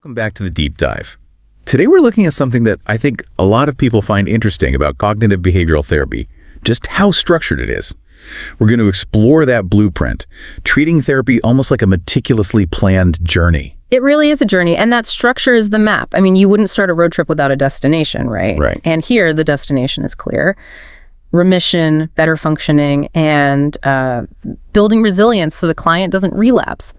Welcome back to the deep dive. Today we're looking at something that I think a lot of people find interesting about cognitive behavioral therapy, just how structured it is. We're going to explore that blueprint, treating therapy almost like a meticulously planned journey. It really is a journey, and that structure is the map. I mean, you wouldn't start a road trip without a destination, right? Right. And here, the destination is clear. Remission, better functioning, and building resilience so the client doesn't relapse.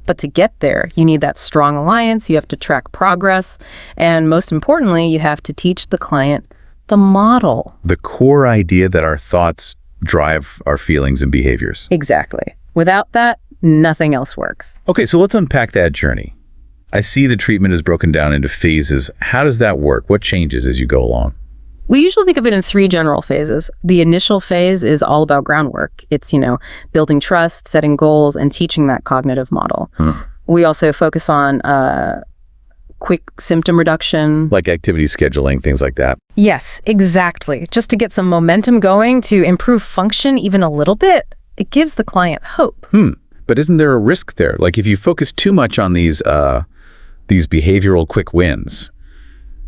But to get there, you need that strong alliance, you have to track progress, and most importantly, you have to teach the client the model. The core idea that our thoughts drive our feelings and behaviors. Exactly. Without that, nothing else works. Okay, so let's unpack that journey. I see the treatment is broken down into phases. How does that work? What changes as you go along? We usually think of it in three general phases. The initial phase is all about groundwork. It's, building trust, setting goals, and teaching that cognitive model. We also focus on quick symptom reduction. Like activity scheduling, things like that. Yes, exactly. Just to get some momentum going, to improve function even a little bit, it gives the client hope. But isn't there a risk there? Like if you focus too much on these behavioral quick wins,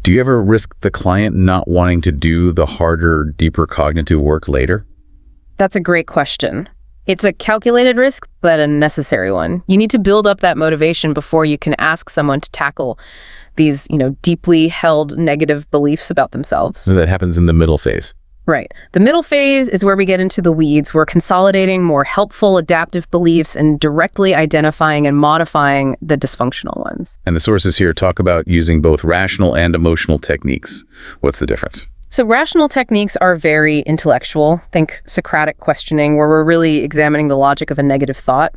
do you ever risk the client not wanting to do the harder, deeper cognitive work later? That's a great question. It's a calculated risk, but a necessary one. You need to build up that motivation before you can ask someone to tackle these, deeply held negative beliefs about themselves. So that happens in the middle phase. Right. The middle phase is where we get into the weeds. We're consolidating more helpful, adaptive beliefs and directly identifying and modifying the dysfunctional ones. And the sources here talk about using both rational and emotional techniques. What's the difference? So rational techniques are very intellectual. Think Socratic questioning, where we're really examining the logic of a negative thought.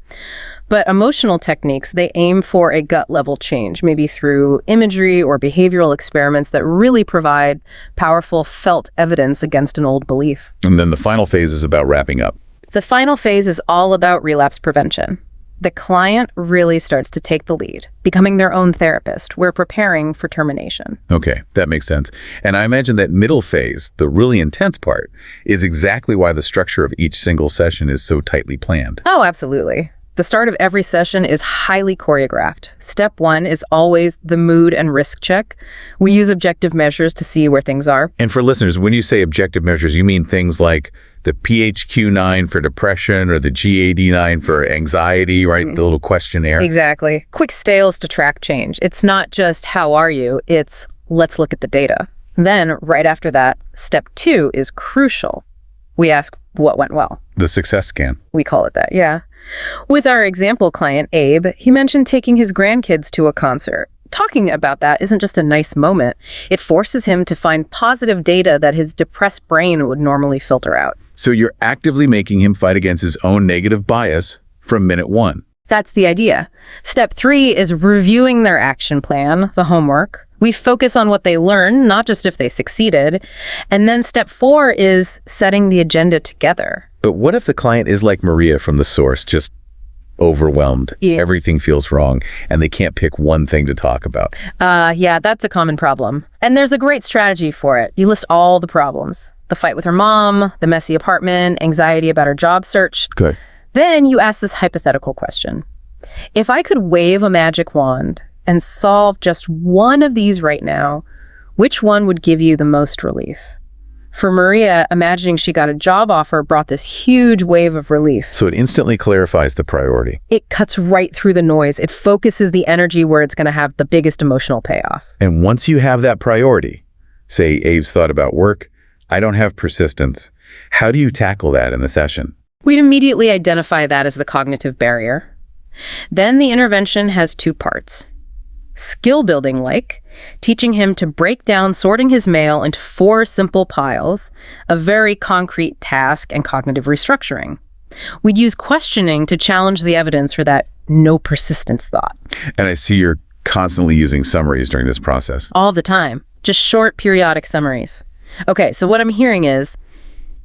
But emotional techniques, they aim for a gut-level change, maybe through imagery or behavioral experiments that really provide powerful felt evidence against an old belief. And then the final phase is about wrapping up. The final phase is all about relapse prevention. The client really starts to take the lead, becoming their own therapist. We're preparing for termination. Okay, that makes sense. And I imagine that middle phase, the really intense part, is exactly why the structure of each single session is so tightly planned. Oh, absolutely. The start of every session is highly choreographed. Step one is always the mood and risk check. We use objective measures to see where things are. And for listeners, when you say objective measures, you mean things like the PHQ-9 for depression or the GAD-9 for anxiety, right? The little questionnaire. Exactly. Quick scales to track change. It's not just how are you, it's let's look at the data. Then, right after that, step two is crucial. We ask what went well. The success scan. We call it that, yeah. With our example client, Abe, he mentioned taking his grandkids to a concert. Talking about that isn't just a nice moment. It forces him to find positive data that his depressed brain would normally filter out. So you're actively making him fight against his own negative bias from minute one. That's the idea. Step three is reviewing their action plan, the homework. We focus on what they learn, not just if they succeeded. And then step four is setting the agenda together. But what if the client is like Maria from the source, just overwhelmed? Yeah. Everything feels wrong, and they can't pick one thing to talk about. Yeah, that's a common problem. And there's a great strategy for it. You list all the problems. The fight with her mom, the messy apartment, anxiety about her job search. Okay. Then you ask this hypothetical question. If I could wave a magic wand and solve just one of these right now, which one would give you the most relief? For Maria, imagining she got a job offer brought this huge wave of relief. So it instantly clarifies the priority. It cuts right through the noise. It focuses the energy where it's going to have the biggest emotional payoff. And once you have that priority, say Abe's thought about work, I don't have persistence. How do you tackle that in the session? We'd immediately identify that as the cognitive barrier. Then the intervention has two parts. Skill building, like teaching him to break down sorting his mail into 4 simple piles, a very concrete task, and cognitive restructuring. We'd use questioning to challenge the evidence for that no persistence thought. And I see you're constantly using summaries during this process. All the time. Just short, periodic summaries. Okay, so what I'm hearing is,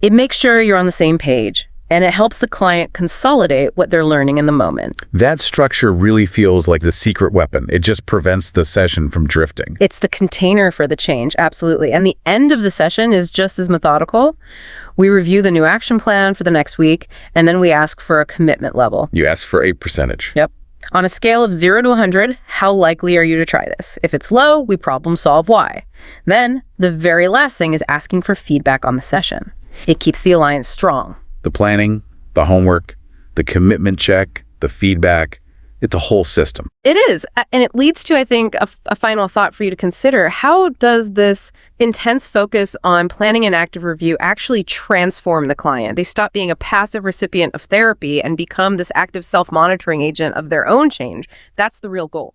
it makes sure you're on the same page, and it helps the client consolidate what they're learning in the moment. That structure really feels like the secret weapon. It just prevents the session from drifting. It's the container for the change, absolutely. And the end of the session is just as methodical. We review the new action plan for the next week, and then we ask for a commitment level. You ask for a percentage. Yep. On a scale of 0 to 100, how likely are you to try this? If it's low, we problem solve why. Then, the very last thing is asking for feedback on the session. It keeps the alliance strong. The planning, the homework, the commitment check, the feedback, it's a whole system. It is. And it leads to, I think, a final thought for you to consider. How does this intense focus on planning and active review actually transform the client? They stop being a passive recipient of therapy and become this active self-monitoring agent of their own change. That's the real goal.